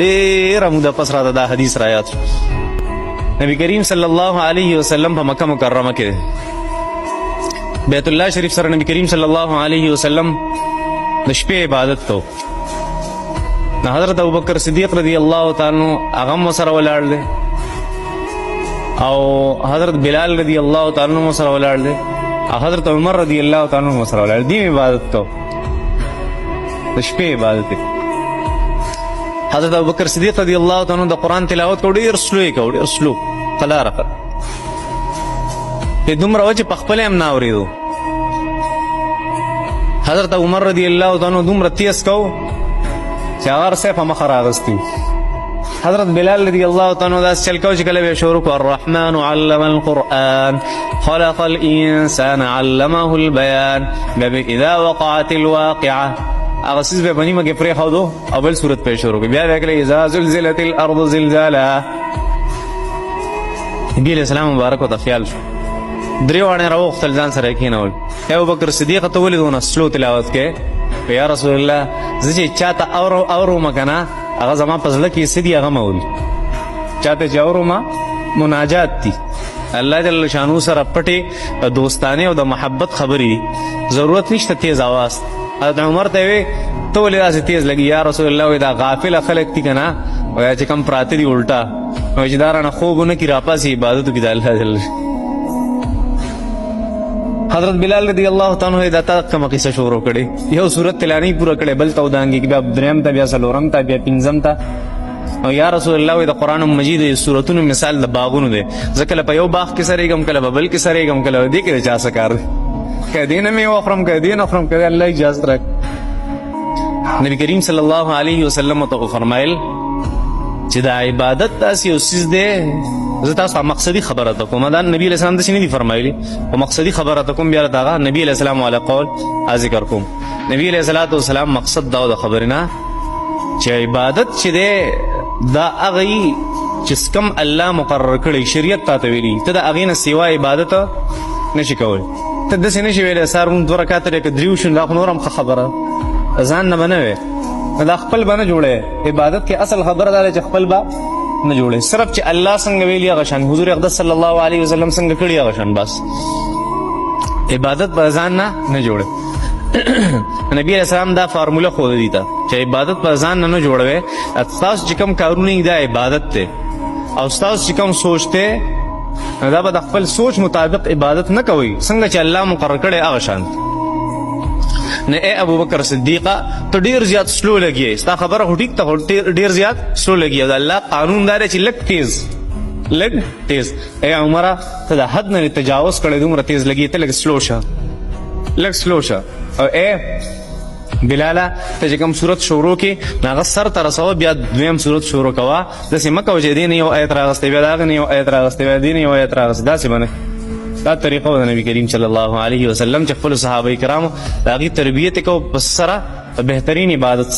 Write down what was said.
ډېره موده پس راته دا حدیث را یاد شو. نبی کریم صلی الله علیه وسلم په مکه مکرمه کې بیت الله شریف سره نبی کریم صلی الله علیه وسلم د شپې عبادت کو. حضرت ابوبکر صدیق رضی الله تعالی عنہ هغه هم سره ولاړ دی او حضرت بلال رضی الله تعالی عنہ سره ولاړ دی او حضرت عمر رضی الله تعالی عنہ سره ولاړ دی. عبادت کو د شپې عبادت. حضرت ابوبکر صدیق رضی الله تعالی عنہ د قرآن تلاوت کو ډېر سلو یې کو، ډېر سلو قلاره کړ. دومره و چې په خپله هم نه اورېدو. حضرت عمر رضی الله تعالی عنہ دومره تیز کو چې هغه رسۍ په مخه راغستی. حضرت بلال رضی الله تعالی عنہ داسې چل کو چې کله به شروع کو الرحمن علم القرآن خلق الانسان علمه البیان اذا وقعت الواقعه هغه څیز به په نیمه کې پرېښودو او بل صورت پې شروع کړي. بیا به کله اذا زلزلت الارض زلزالها. نبي علیه السلام مبارک ورته خیال شو، درې واڼې راوغوښتل ځان سره یې کېنول. ابوبکر صدیق ته ولې دونه سلو تلاوت کې؟ یا رسول الله زه چې چاته اورم که نه هغه زما په زړه کې څه دي هغه مه اوري. چاته چې اورم مناجات دي، الله جل شانو سره پټې دوستانې او د محبت خبرې دي، ضرورت نشته تیز آواز. حضرت عمر ته وی ته ولې داسې تیز لګي یا رسول الله؟ دا غافله خلک دي که نه وایه چې کم پراته دي الټا وایي چې دا رانه خوب ونه کړي راپاسي عبادت وکړي د الله جل. حضرت بلال رضی الله تعالی عنہ دا تا کومه قصه شروع کړي، یو صورت تلانی پوره کړي، بل ته ودانګي بیا دریم ته بیا څلورم ته بیا پنځم ته. او یا رسول الله د قرآن مجید سورتونو مثال د باغونو دی، زه کله په یو باغ کې سرېږم کله په بل کې سرېږم کله دې کې د چا څه کار دی، که دې نه مې وخورم که دې نه خورم که الله اجازت راک. نبی کریم صلی الله علیه وسلم ته فرمایل چې دا عبادت داسې یو څیز دی. زه تاسو مقصدي خبره ته کوم، دا نبی علیه السلام داسې نه دي فرمایلي، خو مقصدي خبره ته کوم. بیا د هغه نبی علیه السلام والا قول ذکر کوم. نبی علیه السلام مقصد دا د خبرې نه چې عبادت چې دی دا هغه چې کوم الله مقرر کړی شریعت تا ته ویلي، ته د هغې نه سوا عبادت نشي کولی. ته داسې نشي ویلی سهار مونږ 2 رکعته دی که 3 وشو دا خو نور هم ښه خبره ځان نه به نه وی، دا خپل به نه جوړی. عبادت کې اصل خبره دا ده چې خپل به نه جوړی، صرف چې الله څنګه ویلي هغه شان، حضور اقدس صلی الله علیه وسلم څنګه کړي هغه شان، بس عبادت به ځان نه جوړی. نبی علیہ السلام دا فارموله ښودلې دي ته چې عبادت به ځان نه جوړوي. ستاسو چې کوم کارونه دا عبادت دی او ستاسو چې کوم سوچ دی دا به د خپل سوچ مطابق عبادت نه کوئ، څنګه چې الله مقرر کړی هغه شان. نه ای ابوبکر صدیقه ته ډېر زیات سلو لګیې، ستا خبره خو ټیک ته خو ډېر زیات سلو لګیې. د الله قانون دا دی چې لږ تیز. ای عمره ته د حد نه تجاوز کړی، دومره تیز لګیې، ته لږ سلو شه. او ای بلاله ته چې کوم صورت شروع کې نو هغه سر ته رسوه، بیا دویم صورت شروع کوه. داسې مه کوه چې دې نه یو آیت راغستی بیا د هغه نه یو آیت راغستی بیا دې نه یو آیت راغستی، داسې به نه. دا طریقه د نبی کریم صلی الله علیه وسلم چې خپلو صحابه کرامو د هغې تربیت یې کو په سره په بهترین عبادت